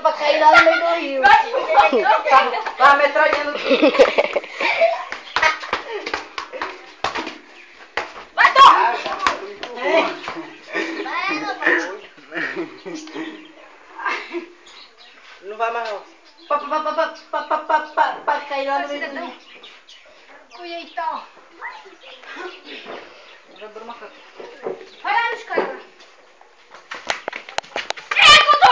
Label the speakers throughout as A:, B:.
A: Pra cair lá no meio do rio. Tá metralhando tudo.
B: Vai, Tom!
A: Não vai mais não. Pra cair lá no meio do rio.
B: Ui, então.
A: Vai lá nos caras.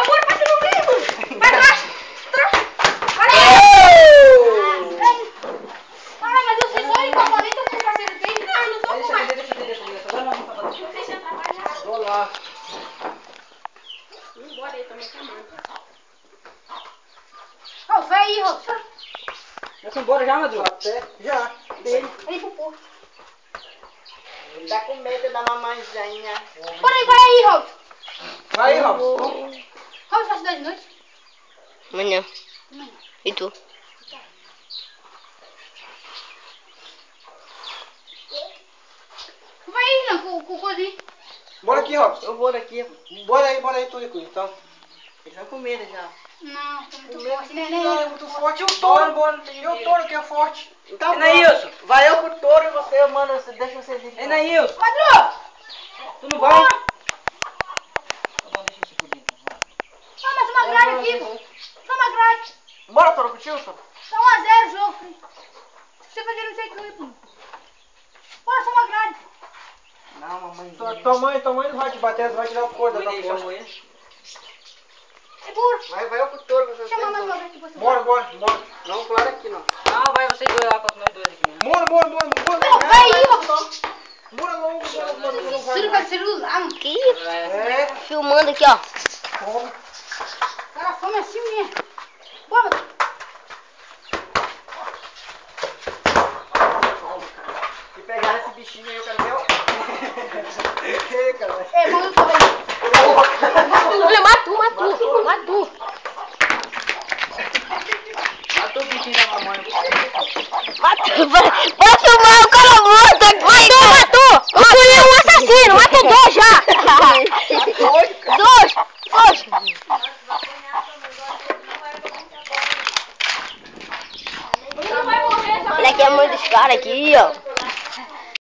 B: Bora, passa no meio! Vai trás! Vai lá! Ai, mas vocês são incomodistas com o parceiro dele? Não, eu não tô com mais.
A: Deixa.
B: Vocês já trabalharam.
A: Vou lá.
B: Bora aí, também chamando. Ó, vai aí, Robson.
A: Já foi embora já, Madru? Já. Dele.
B: Ele pro porto.
A: Ele tá com medo da mamãezinha.
B: Bora aí, vai aí, Robson.
A: Vai aí, Robson.
B: Robson, faz 2 noites.
C: Amanhã.
B: Amanhã.
C: E tu?
B: Vai aí, não, com o cozinho.
A: Bora aqui, Robson. Eu vou daqui. Bora aí, tu, então. Eles estão com medo já.
B: Não, tá muito
A: Medo
B: forte, né?
A: não, é muito forte. E o touro? E o touro que é forte. Então,
D: Enailson,
A: vai eu pro touro e você, mano, deixa vocês ir.
D: Enailson,
B: Madru!
D: tu não vai?
B: Só mais uma grade aqui, pô. Só uma grade.
A: Bora, touro, contigo, touro?
B: Tá 1-0 o jogo, filho. Você fazer não sei o que, pô. Bora, só uma grade.
A: Não, mamãe. Tua mãe não vai te bater, vai te dar o coisa da força.
B: Segura.
A: Vai eu pro touro, vocês
B: Chama mais uma
A: dois.
B: vez que você
A: Bora. Não, claro aqui não.
D: Não, vai vocês dois lá contra nós dois aqui mesmo.
A: Bora.
B: Não, vai aí, Robson.
A: Bora logo, não vai.
B: Tira o celular, mano.
C: Aqui,
A: É,
C: filmando aqui, ó.
A: como?
B: Cara, fome assim mesmo. Bora.
A: Se pegar esse bichinho aí, eu quero ver, ó. Ei, cara.
B: É, manda também.
C: Matou.
A: Matou o bichinho da mamãe.
C: Vai filmar o cara morto. Matou. Eu fui um assassino. Matou 2 já. 2. Olha aqui a mãe dos caras aqui, ó.